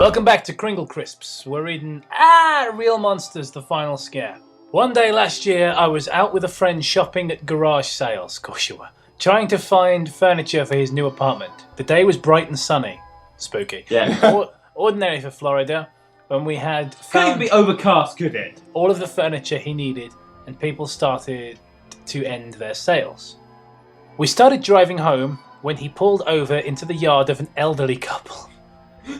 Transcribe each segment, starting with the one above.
Welcome back to Kringle Crisps. We're reading Real Monsters, The Final Scare. One day last year, I was out with a friend shopping at garage sales, of course you were, trying to find furniture for his new apartment. The day was bright and sunny. Spooky. Yeah. Ordinary for Florida, when we had Couldn't found be overcast, could it? all of the furniture he needed, and people started to end their sales. We started driving home when he pulled over into the yard of an elderly couple.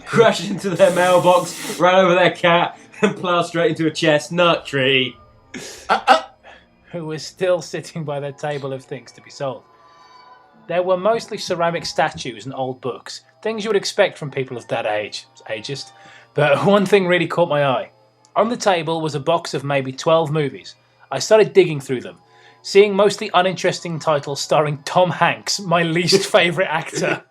Crashed into their mailbox, ran over their cat, and ploughed straight into a chestnut tree. Who was still sitting by their table of things to be sold. There were mostly ceramic statues and old books, things you would expect from people of that age. It's ageist. But one thing really caught my eye. On the table was a box of maybe 12 movies. I started digging through them, seeing mostly uninteresting titles starring Tom Hanks, my least favourite actor.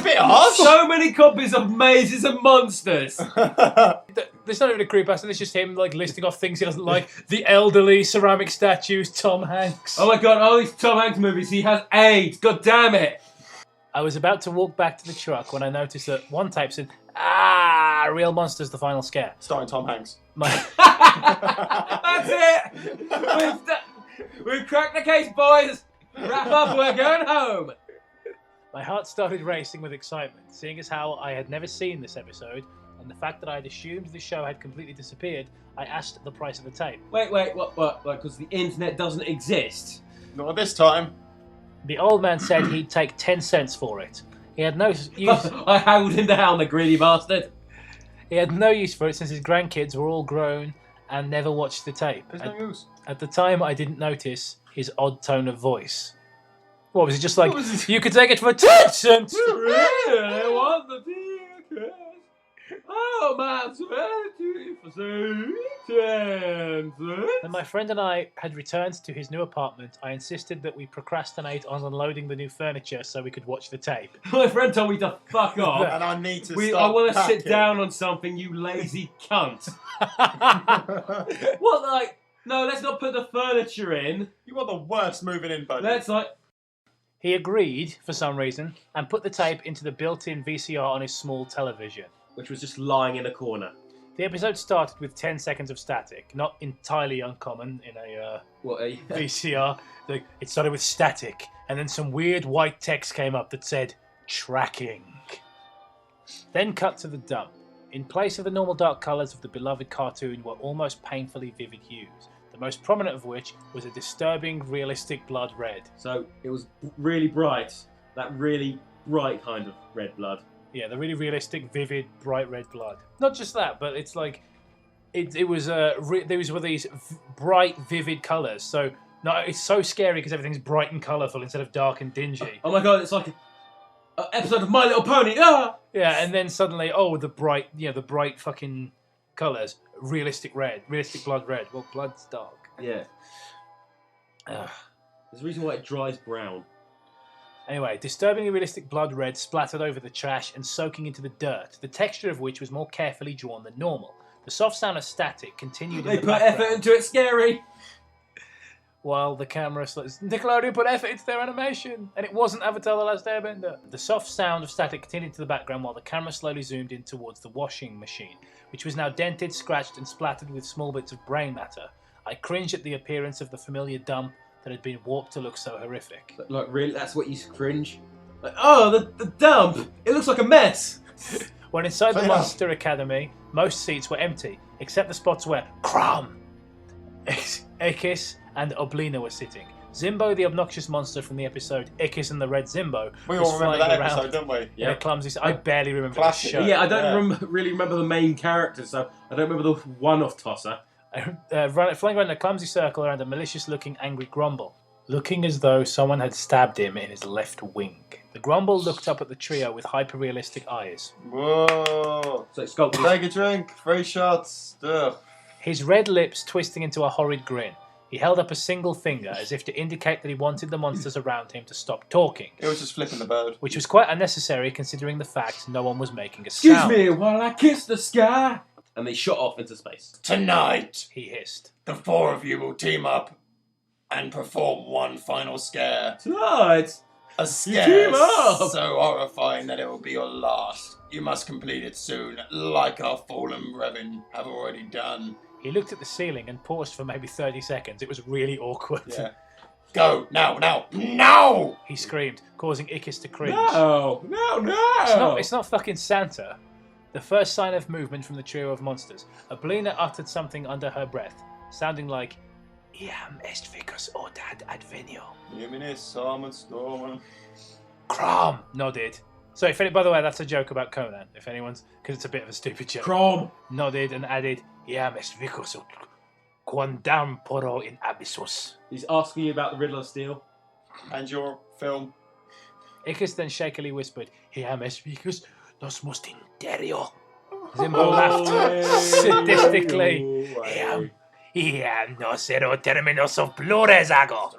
Bit harsh. So many copies of Mazes and Monsters. There's not even a creepypasta, there's just him like listing off things he doesn't like. The elderly, ceramic statues, Tom Hanks. Oh my god, all these Tom Hanks movies, he has AIDS. God damn it. I was about to walk back to the truck when I noticed that one tape said, Real Monsters, The Final Scare. Starring Tom Hanks. That's it. We've cracked the case, boys. Wrap up, we're going home. My heart started racing with excitement, seeing as how I had never seen this episode, and the fact that I had assumed the show had completely disappeared. I asked the price of the tape. Wait, what? Because the internet doesn't exist. Not this time. The old man said he'd take 10 cents for it. He had no use. I howled him down, the greedy bastard. He had no use for it since his grandkids were all grown and never watched the tape. There's no use. At the time, I didn't notice his odd tone of voice. What was it? Just like, you could take it for 10 cents. You really want the ticket? Oh, man, When my friend and I had returned to his new apartment, I insisted that we procrastinate on unloading the new furniture so we could watch the tape. My friend told me to fuck off. And I need to I start want to sit packing. down on something, you lazy cunt. What, like, no, let's not put the furniture in. You are the worst moving in, buddy. Let's, like... He agreed, for some reason, and put the tape into the built-in VCR on his small television. Which was just lying in a corner. The episode started with 10 seconds of static, not entirely uncommon in a VCR. It started with static, and then some weird white text came up that said, tracking. Then cut to the dump. In place of the normal dark colours of the beloved cartoon were almost painfully vivid hues, the most prominent of which was a disturbing, realistic blood red. So, it was really bright. That really bright kind of red blood. Yeah, the really realistic, vivid, bright red blood. Not just that, but it's like there was were these bright, vivid colours. So no, it's so scary because everything's bright and colourful instead of dark and dingy. Oh my god, it's like an episode of My Little Pony. Ah! Yeah, and then suddenly, the bright fucking colours, realistic red, realistic blood red. Well, blood's dark. Yeah. There's a reason why it dries brown. Anyway, disturbingly realistic blood red splattered over the trash and soaking into the dirt, the texture of which was more carefully drawn than normal. The soft sound of static continued in the background. They put effort into it, scary! While the camera... Nickelodeon put effort into their animation, and it wasn't Avatar The Last Airbender. The soft sound of static continued to the background while the camera slowly zoomed in towards the washing machine, which was now dented, scratched, and splattered with small bits of brain matter. I cringed at the appearance of the familiar dump that had been warped to look so horrific. Like, really? That's what you cringe? Like, oh, the dump! It looks like a mess! When inside the Monster Academy, most seats were empty, except the spots where Crumb, Ekis, and Oblina were sitting. Zimbo, the obnoxious monster from the episode Ekis and the Red Zimbo, We was all remember flying that around episode, don't we? in a clumsy... I barely remember the Classic. show. Yeah, I don't really remember the main characters, so I don't remember the one-off tosser. Flying around in a clumsy circle around a malicious-looking angry Grumble, looking as though someone had stabbed him in his left wing. The Grumble looked up at the trio with hyper-realistic eyes. Whoa. So it's sculpted. Take a drink. 3 shots. Ugh. His red lips twisting into a horrid grin. He held up a single finger as if to indicate that he wanted the monsters around him to stop talking. It was just flipping the bird. Which was quite unnecessary considering the fact no one was making a sound. Excuse me while I kiss the sky! And they shot off into space. Tonight, He hissed. the 4 of you will team up and perform one final scare. Tonight, A team scare up. so horrifying that it will be your last. You must complete it soon, like our fallen brethren have already done. He looked at the ceiling and paused for maybe 30 seconds. It was really awkward. Yeah. Go, now! He screamed, causing Ickis to cringe. No. It's not fucking Santa. The first sign of movement from the trio of monsters. Ablina uttered something under her breath, sounding like, Iam est vicus audad advenio. Crom nodded. Sorry, by the way, that's a joke about Conan, if anyone's, because it's a bit of a stupid joke. Crom Nodded and added, Iam est vicus quandam poro in abyssus. He's asking you about the Riddle of Steel. And your film. Ickis then shakily whispered, Iam est vicus nos most interior. Zimbo laughed sadistically. Iam nos ero terminus of plures ago.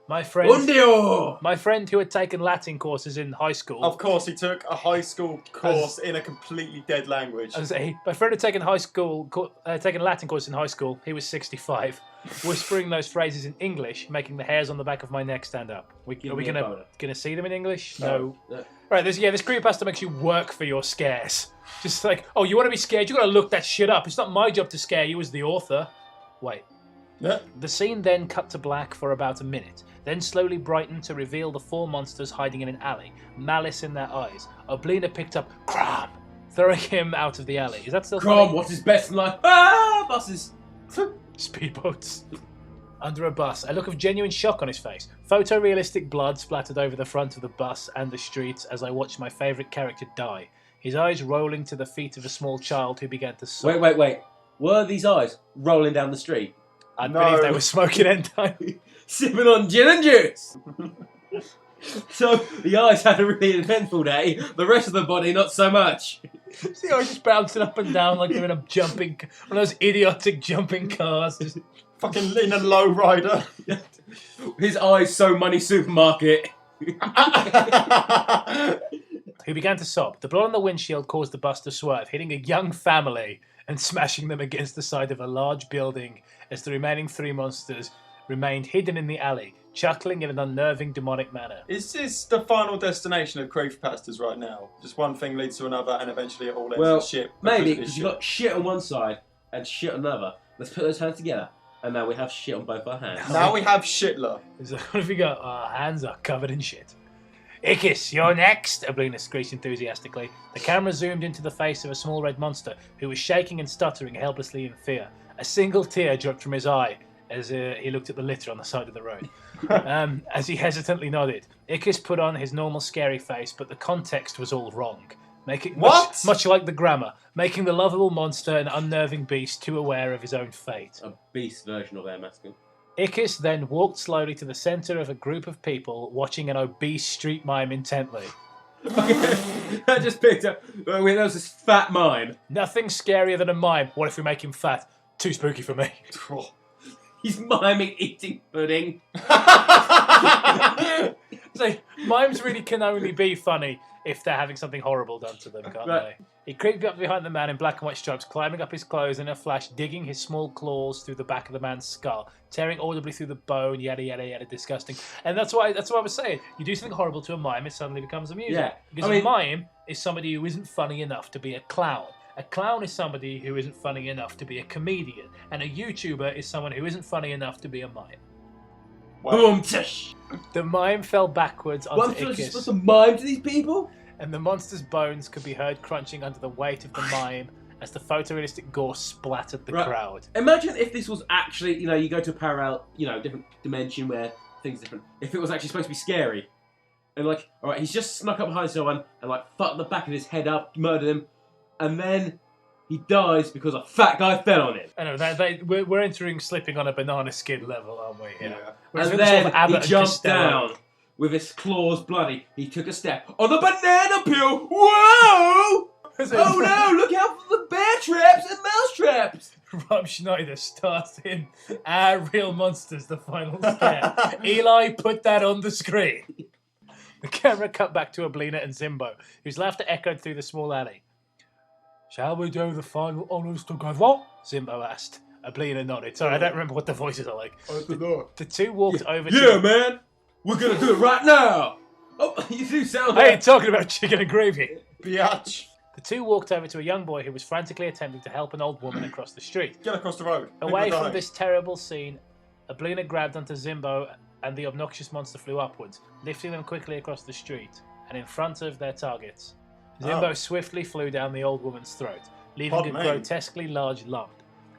My friend who had taken Latin courses in high school. Of course, he took a high school course in a completely dead language. My friend had taken taken Latin course in high school. He was 65, whispering those phrases in English, making the hairs on the back of my neck stand up. Are we gonna see them in English? No. Right. This creepypasta makes you work for your scares. Just like, oh, you want to be scared? You got to look that shit up. It's not my job to scare you as the author. Wait. Yeah. The scene then cut to black for about a minute, then slowly brightened to reveal the 4 monsters hiding in an alley, malice in their eyes. Oblina picked up Crom, throwing him out of the alley. Is that still Crom, funny? what is best in life? Ah, buses. Speedboats. Under a bus, a look of genuine shock on his face. Photorealistic blood splattered over the front of the bus and the streets as I watched my favourite character die, his eyes rolling to the feet of a small child who began to sob. Wait. Were these eyes rolling down the street? I believe they were smoking entirely. Sipping on gin and juice. So the eyes had a really eventful day. The rest of the body, not so much. See the eyes just bouncing up and down like they're in a one of those idiotic jumping cars. Just fucking in a low rider. His eyes so money supermarket. He began to sob. The blood on the windshield caused the bus to swerve, hitting a young family and smashing them against the side of a large building as the remaining 3 monsters remained hidden in the alley, chuckling in an unnerving demonic manner. Is this the final destination of creepypastas right now? Just one thing leads to another and eventually it all ends in shit. Maybe, because you've got shit on one side and shit on another. Let's put those hands together. And now we have shit on both our hands. Now we have shitler. What have we got? Our hands are covered in shit. Ickis, you're next, Oblina screeched enthusiastically. The camera zoomed into the face of a small red monster who was shaking and stuttering helplessly in fear. A single tear dropped from his eye as he looked at the litter on the side of the road. As he hesitantly nodded, Ickis put on his normal scary face, but the context was all wrong. Much like the grammar, making the lovable monster an unnerving beast too aware of his own fate. A beast version of Air Masculine. Ickis then walked slowly to the centre of a group of people watching an obese street mime intently. I just picked up. There was this fat mime. Nothing scarier than a mime. What if we make him fat? Too spooky for me. He's miming eating pudding. So, mimes really can only be funny if they're having something horrible done to them, can't they? He creeped up behind the man in black and white stripes, climbing up his clothes in a flash, digging his small claws through the back of the man's skull, tearing audibly through the bone, yada yada yada, disgusting. And that's why I was saying, you do something horrible to a mime, it suddenly becomes amusing. Yeah. Because a mime is somebody who isn't funny enough to be a clown. A clown is somebody who isn't funny enough to be a comedian. And a YouTuber is someone who isn't funny enough to be a mime. Wow. Boom! Tish. The mime fell backwards onto Ickis. Ickis. Supposed to mime to these people? And the monster's bones could be heard crunching under the weight of the mime as the photorealistic gore splattered the crowd. Imagine if this was actually, you go to a parallel, different dimension where things are different. If it was actually supposed to be scary. And alright, he's just snuck up behind someone and fucked the back of his head up, murdered him, and then he dies because a fat guy fell on him. I know, we're entering slipping on a banana skin level, aren't we? Yeah. Whereas And sort of then Abbott he and jumped Costello. down with his claws bloody. He took a step on the banana peel. Whoa! Oh no, look out for the bear traps and mouse traps! Rob Schneider stars in Real Monsters, the final scare. Eli, put that on the screen. The camera cut back to Oblina and Zimbo, whose laughter echoed through the small alley. Shall we do the final honours together? Zimbo asked. Oblina nodded. Sorry, I don't remember what the voices are like. I don't know. The two walked over Yeah, man! We're gonna do it right now! Oh, you do sound I ain't talking about chicken and gravy. Biatch. The two walked over to a young boy who was frantically attempting to help an old woman across the street. Get across the road. Away from this terrible scene, Ablina grabbed onto Zimbo and the obnoxious monster flew upwards, lifting them quickly across the street and in front of their targets. Zimbo swiftly flew down the old woman's throat, leaving a grotesquely large lump.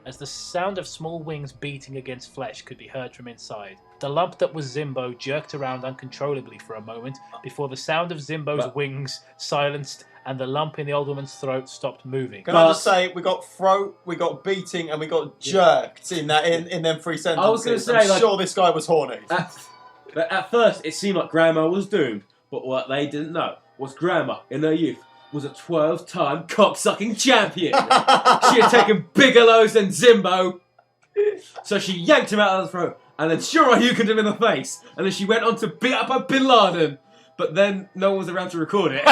As the sound of small wings beating against flesh could be heard from inside, the lump that was Zimbo jerked around uncontrollably for a moment before the sound of Zimbo's wings silenced and the lump in the old woman's throat stopped moving. Can I just say, we got throat, we got beating, and we got jerked in that in them 3 sentences. I was going to say, I'm sure this guy was horny. At first, it seemed like Grandma was doomed, but what they didn't know was Grandma, in her youth, was a 12-time cock-sucking champion. She had taken bigger loads than Zimbo, so she yanked him out of the throat, and then sure you could him in the face, and then she went on to beat up a Bin Laden. But then no one was around to record it.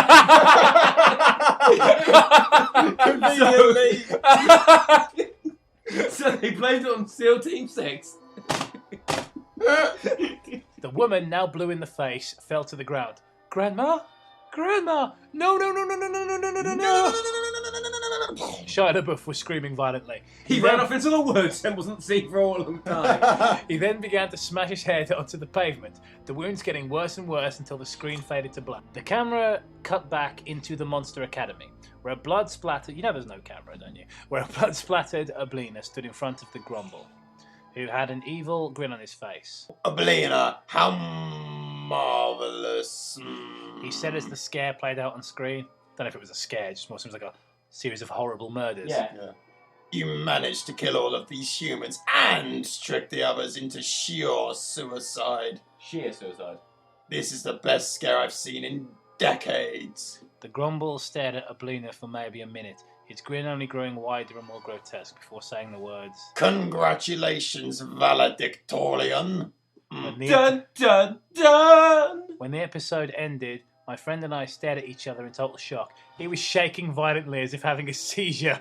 Conveniently. So they blamed it on SEAL Team 6. The woman, now blue in the face, fell to the ground. Grandma? Grandma! No, no, no, no, no, no, no, no, no, no, no! Shia LaBeouf was screaming violently. He ran off into the woods and wasn't seen for a long time. He then began to smash his head onto the pavement, the wounds getting worse and worse until the screen faded to black. The camera cut back into the Monster Academy, where a blood-splattered... You know there's no camera, don't you? Where a blood-splattered Ablina stood in front of the Grumble, who had an evil grin on his face. Ablina, how marvellous. He said as the scare played out on screen. Don't know if it was a scare, it just more seems like a series of horrible murders. Yeah. You managed to kill all of these humans and trick the others into sheer suicide. Sheer suicide. This is the best scare I've seen in decades. The Grumble stared at Ablina for maybe a minute, its grin only growing wider and more grotesque before saying the words, Congratulations, valedictorian. Dun, dun, dun! When the episode ended, my friend and I stared at each other in total shock. He was shaking violently as if having a seizure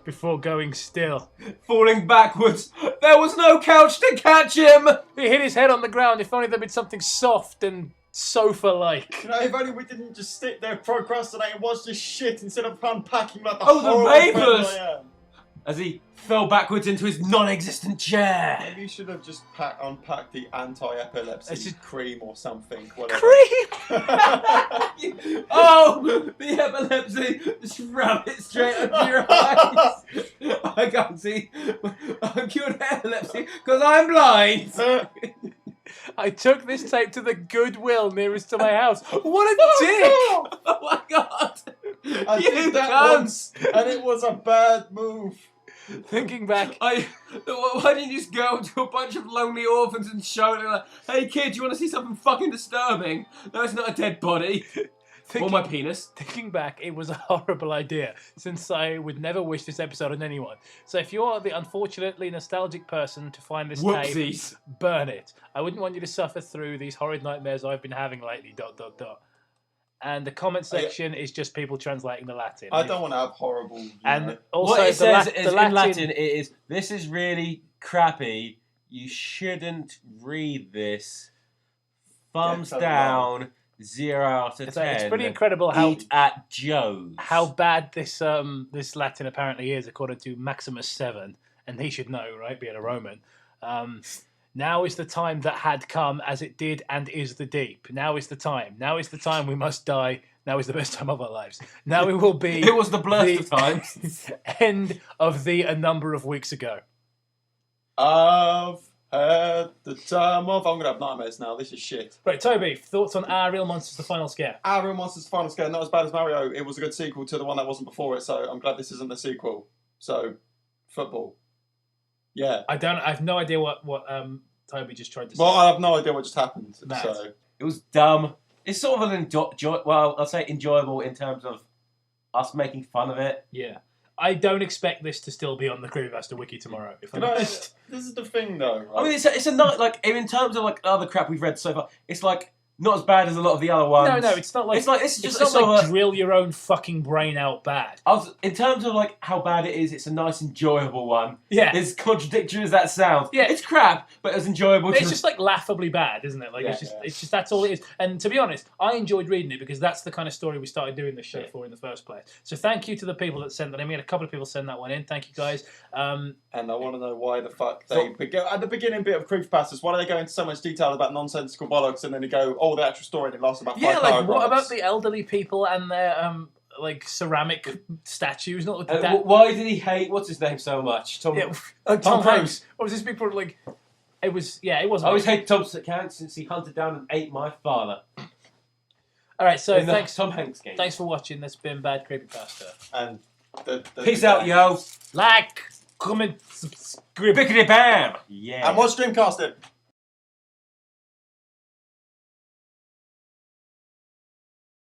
before going still. Falling backwards. There was no couch to catch him! He hit his head on the ground. If only there'd been something soft and sofa-like. You know, if only we didn't just sit there, procrastinate and watch this shit instead of unpacking like the the vapours! I am. As he fell backwards into his non-existent chair. Maybe you should have just unpacked the anti-epilepsy cream or something. Whatever. Creep! Oh! The epilepsy! Just rub it straight under your eyes! I can't see. I'm cured epilepsy because I'm blind! I took this tape to the Goodwill nearest to my house. What a dick! Oh my god! I did that once, and it was a bad move. Thinking back, why didn't you just go to a bunch of lonely orphans and show them like, hey kid, you want to see something fucking disturbing? No, it's not a dead body. Or my penis. Thinking back, it was a horrible idea, since I would never wish this episode on anyone. So if you're the unfortunately nostalgic person to find this tape, burn it. I wouldn't want you to suffer through these horrid nightmares I've been having lately, ... And the comment section is just people translating the Latin. I don't want to have horrible... And also, what it says in Latin, it is, this is really crappy. You shouldn't read this. Thumbs down, 0 out of 10. It's pretty incredible how... Eat at Joe's. How bad this this Latin apparently is, according to Maximus 7. And he should know, right, being a Roman. Now is the time that had come, as it did and is the deep. Now is the time. Now is the time we must die. Now is the best time of our lives. Now it will be... It was the blurst of times. End of a number of weeks ago. I've had the time of... I'm going to have nightmares now. This is shit. Right, Toby, thoughts on Our Real Monsters, The Final Scare? Our Real Monsters, The Final Scare, not as bad as Mario. It was a good sequel to the one that wasn't before it, so I'm glad this isn't the sequel. So, football. Yeah. I have no idea what Toby just tried to say. Well, I have no idea what just happened. Matt. So it was dumb. It's sort of an I'll say enjoyable in terms of us making fun of it. Yeah. I don't expect this to still be on the Creepypasta wiki tomorrow. If I'm honest. This is the thing, though. Right? I mean, it's a night like in terms of like other crap we've read so far. It's like Not as bad as a lot of the other ones. No, it's not like this is it's just not like drill your own fucking brain out bad. In terms of like how bad it is, it's a nice, enjoyable one. Yeah, as contradictory as that sounds. Yeah, it's crap, but it's enjoyable. It's just like laughably bad, isn't it? Like it's just that's all it is. And to be honest, I enjoyed reading it because that's the kind of story we started doing this show for in the first place. So thank you to the people that sent that in. We had a couple of people send that one in. Thank you guys. And I want to know why the fuck they at the beginning bit of Creepypastas. Why do they go into so much detail about nonsensical bollocks and then they go, oh, the actual story and it lasts about 5 like paragraphs. what about the elderly people and their like ceramic statues? Not why did he hate what's his name so much? Tom Cruise. What was this big problem? Like it was. Yeah, it wasn't. I always hated Tom Hanks since he hunted down and ate my father. All right, so thanks, Tom Hanks game. Thanks for watching. That's been Bad Creepypasta. And peace out, yo. Like, comment, subscribe. Bickety bam. Yeah. And watch Dreamcasting.